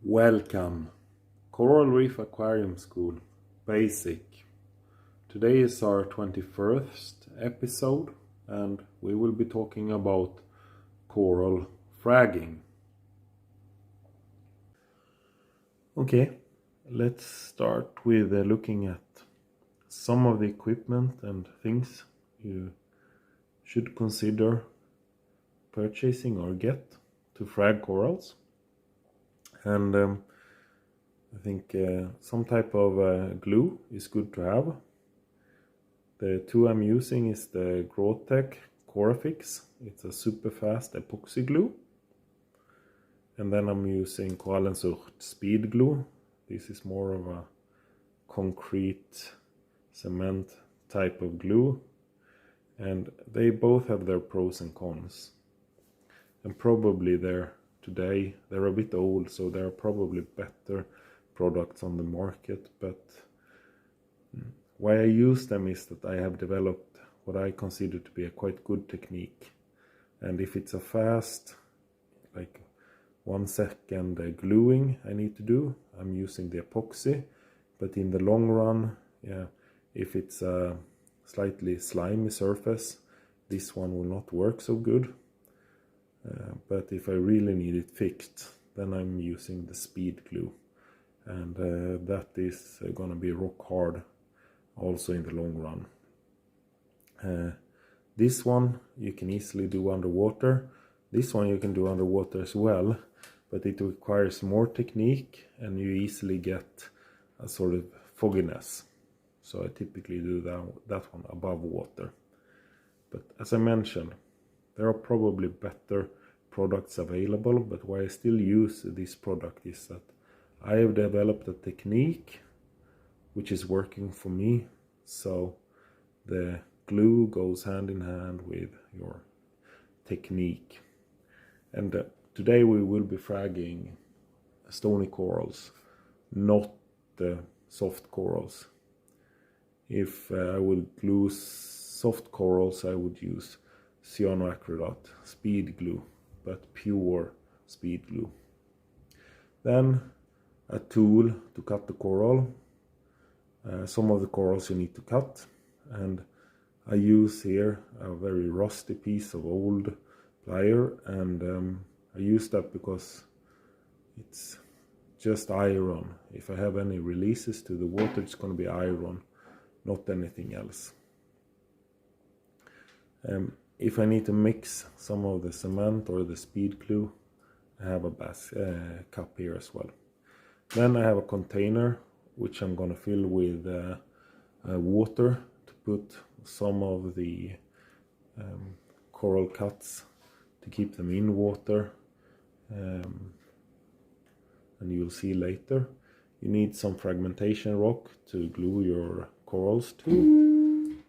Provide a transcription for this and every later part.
Welcome, Coral Reef Aquarium School, Basic. Today is our 21st episode and we will be talking about coral fragging. Okay, let's start with looking at some of the equipment and things you should consider purchasing or get to frag corals. And I think some type of glue is good to have. The two I'm using is the Growtech Corafix. It's a super fast epoxy glue. And then I'm using Koalensucht Speed Glue. This is more of a concrete cement type of glue. And they both have their pros and cons. And probably today they're a bit old, so there are probably better products on the market, but why I use them is that I have developed what I consider to be a quite good technique. And if it's a fast, like 1 second gluing I need to do, I'm using the epoxy. But in the long run, if it's a slightly slimy surface, this one will not work so good. But if I really need it fixed, then I'm using the speed glue, and that is gonna be rock hard also in the long run. This one you can easily do underwater. This one you can do underwater as well, but it requires more technique and you easily get a sort of fogginess. So I typically do that one above water. But as I mentioned, there are probably better products available, but why I still use this product is that I have developed a technique which is working for me. So the glue goes hand in hand with your technique. And today we will be fragging stony corals, not the soft corals. If I would glue soft corals, I would use cyanoacrylate speed glue, but pure speed glue. Then a tool to cut the coral. Some of the corals you need to cut, and I use here a very rusty piece of old plier, and I use that because it's just iron. If I have any releases to the water, it's going to be iron, not anything else. If I need to mix some of the cement or the speed glue, I have a cup here as well. Then I have a container which I'm going to fill with water to put some of the coral cuts to keep them in water. And you'll see later. You need some fragmentation rock to glue your corals to.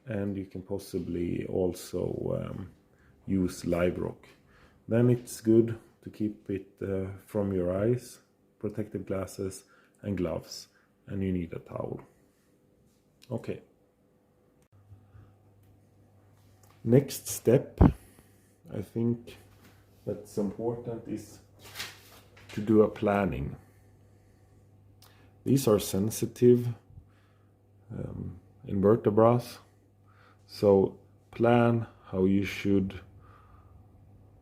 And you can possibly also use live rock. Then it's good to keep it from your eyes, protective glasses and gloves, and you need a towel. Okay. Next step, I think that's important, is to do a planning. These are sensitive invertebrates. So plan how you should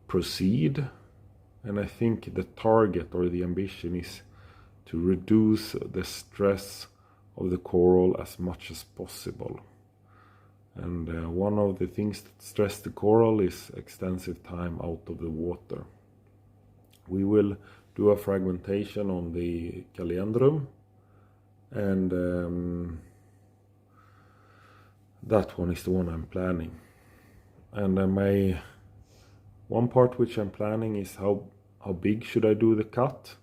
proceed, and I think the target or the ambition is to reduce the stress of the coral as much as possible. And one of the things that stress the coral is extensive time out of the water. We will do a fragmentation on the Calendrum, and that one is the one I'm planning. And one part which I'm planning is how big should I do the cut,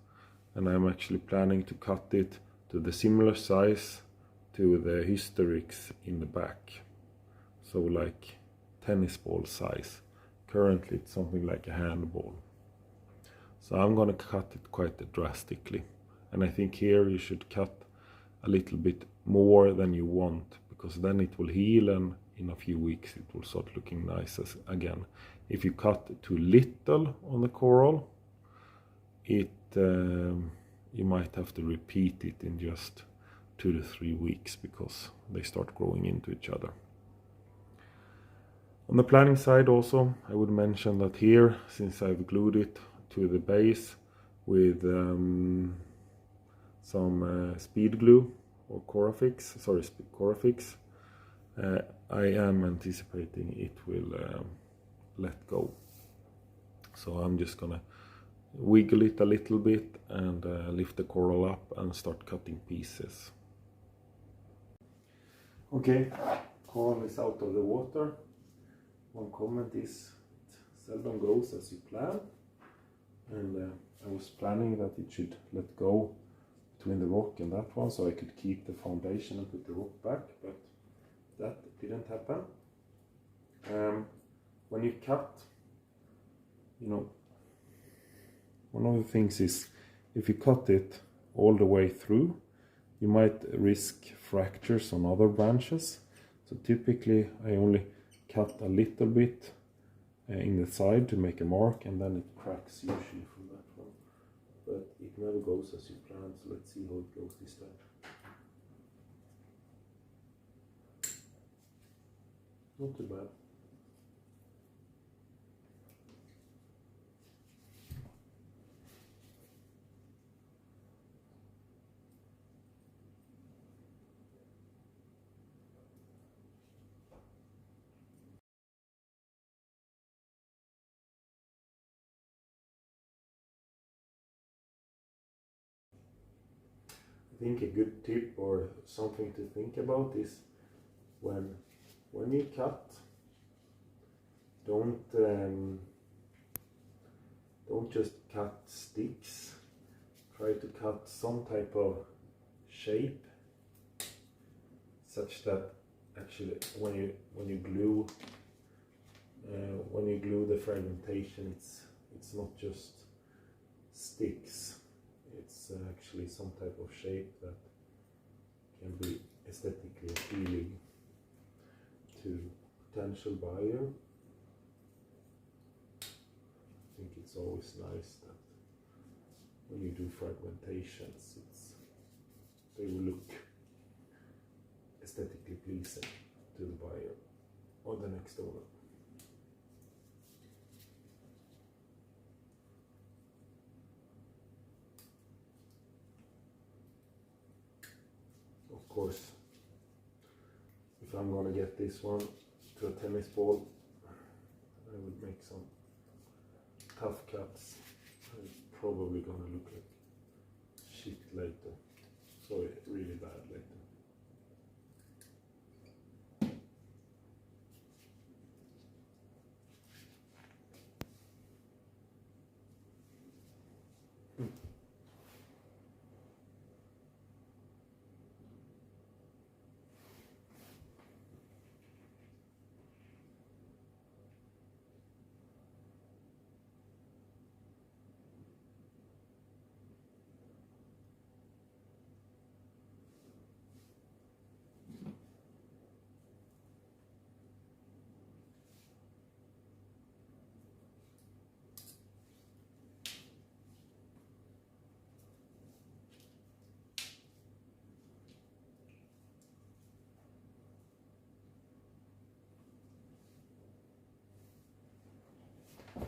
and I'm actually planning to cut it to the similar size to the Hysterix in the back, so like tennis ball size. Currently it's something like a handball, so I'm gonna cut it quite drastically. And I think here you should cut a little bit more than you want, because then it will heal, and in a few weeks it will start looking nice again. If you cut too little on the coral, you might have to repeat it in just 2 to 3 weeks because they start growing into each other. On the planning side also, I would mention that here, since I've glued it to the base with some speed glue or Corafix, I am anticipating it will let go. So I'm just gonna wiggle it a little bit and lift the coral up and start cutting pieces. Okay, coral is out of the water. One comment is it seldom goes as you plan, and I was planning that it should let go between the rock and that one so I could keep the foundation and put the rock back, but that didn't happen. When you cut, you know, one of the things is if you cut it all the way through, you might risk fractures on other branches. So typically I only cut a little bit in the side to make a mark, and then it cracks usually from that one. But it never goes as you plan, so let's see how it goes this time. Not too bad. I think a good tip or something to think about is when you cut, don't just cut sticks. Try to cut some type of shape such that actually when you glue the fragmentation, it's not just sticks. It's actually some type of shape that can be aesthetically appealing to potential buyer. I think it's always nice that when you do fragmentations, they will look aesthetically pleasing to the buyer or the next owner. Of course, if I'm gonna get this one to a tennis ball, I would make some tough cuts. It's probably gonna look like shit later. Sorry, really bad later.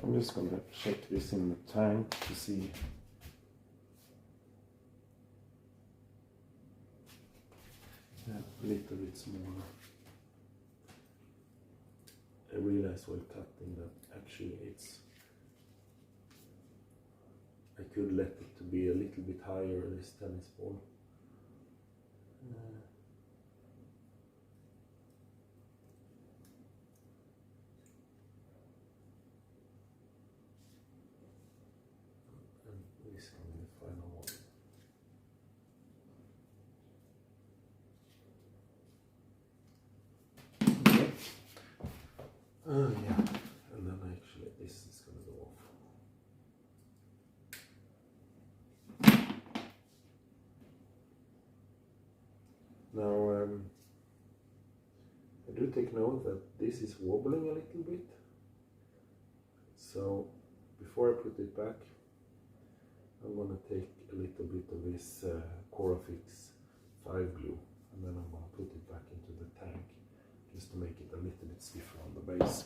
I'm just going to check this in the tank to see. Yeah, a little bit smaller. I realized while cutting that actually I could let it to be a little bit higher, this tennis ball. This can be the final one. Okay. Yeah, and then actually this is going to go off. Now, I do take note that this is wobbling a little bit. So before I put it back, I'm going to take a little bit of this Corafix 5 glue, and then I'm going to put it back into the tank just to make it a little bit stiffer on the base.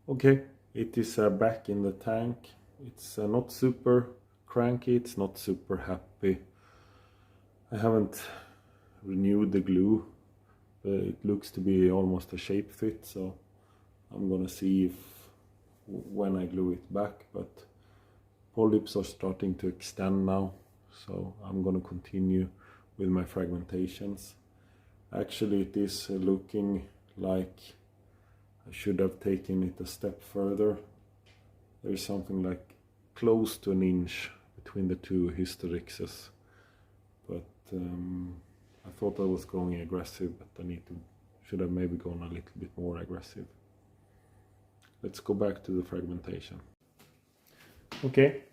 Okay, it is back in the tank. It's not super cranky, it's not super happy. I haven't renewed the glue. It looks to be almost a shape fit, so I'm gonna see if when I glue it back, but polyps are starting to extend now, so I'm gonna continue with my fragmentations. Actually, it is looking like I should have taken it a step further. There's something like close to 1 inch between the two hysterixes, but I thought I was going aggressive, but should have maybe gone a little bit more aggressive. Let's go back to the fragmentation. Okay,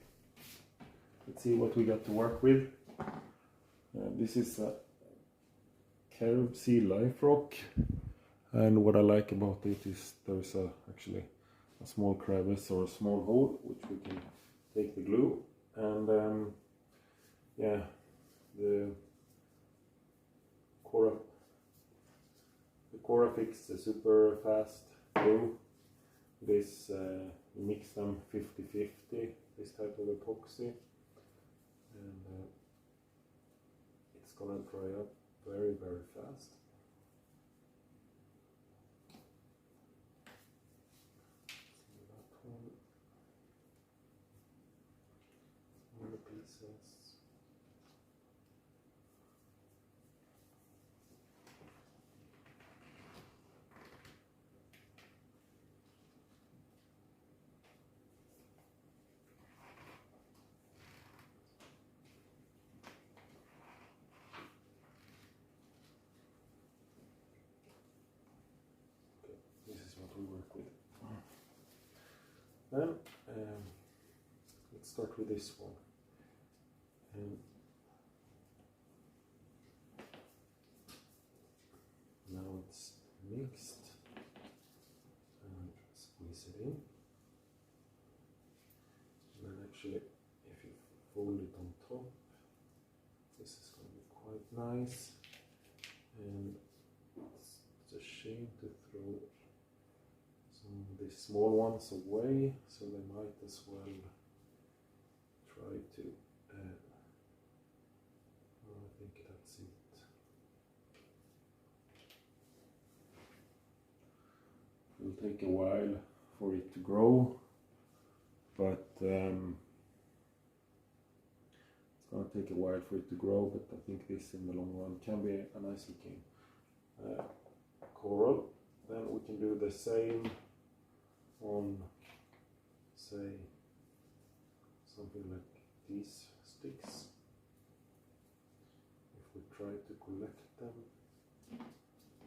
let's see what we got to work with. This is a Carib Sea Life Rock, and what I like about it is there's actually a small crevice or a small hole which we can take the glue, and yeah, the Corafix, the super fast glue. This you mix them 50-50, this type of epoxy, and it's gonna dry up very fast. Smaller pieces. This is what we work with. Then let's start with this one. Now it's mixed, and squeeze it in. And then actually, if you fold it on top, this is going to be quite nice. And it's a shame to throw some of these small ones away, so they might as well try to I think that's it. It will take a while for it to grow, but it's going to take a while for it to grow, but I think this in the long run can be a nice looking coral. Then we can do the same on, say, something like these sticks. If we try to collect them,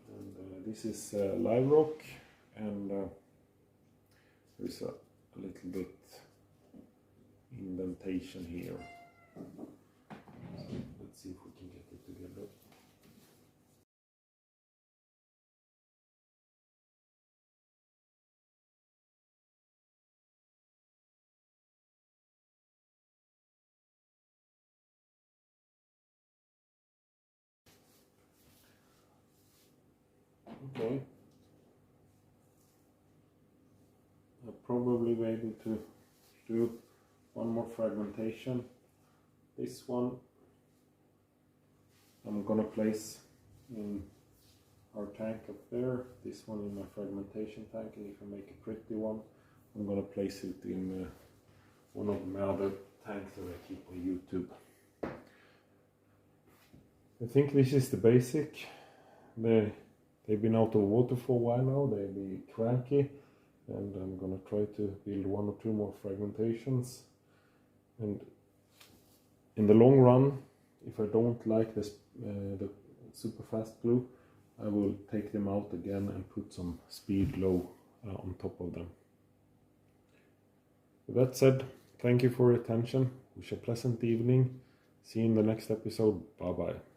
and this is live rock, and there's a little bit indentation here. So let's see if we can get it together. Okay. I'll probably be able to do one more fragmentation. This one I'm gonna place in our tank up there, this one in my fragmentation tank, and if I make a pretty one, I'm gonna place it in one of my other tanks that I keep on YouTube. I think this is the basic. They've been out of water for a while now, they'll be cranky, and I'm gonna try to build 1 or 2 more fragmentations. And in the long run, if I don't like this, the super fast glue, I will take them out again and put some speed glow on top of them. With that said, thank you for your attention. Wish you a pleasant evening. See you in the next episode. Bye bye.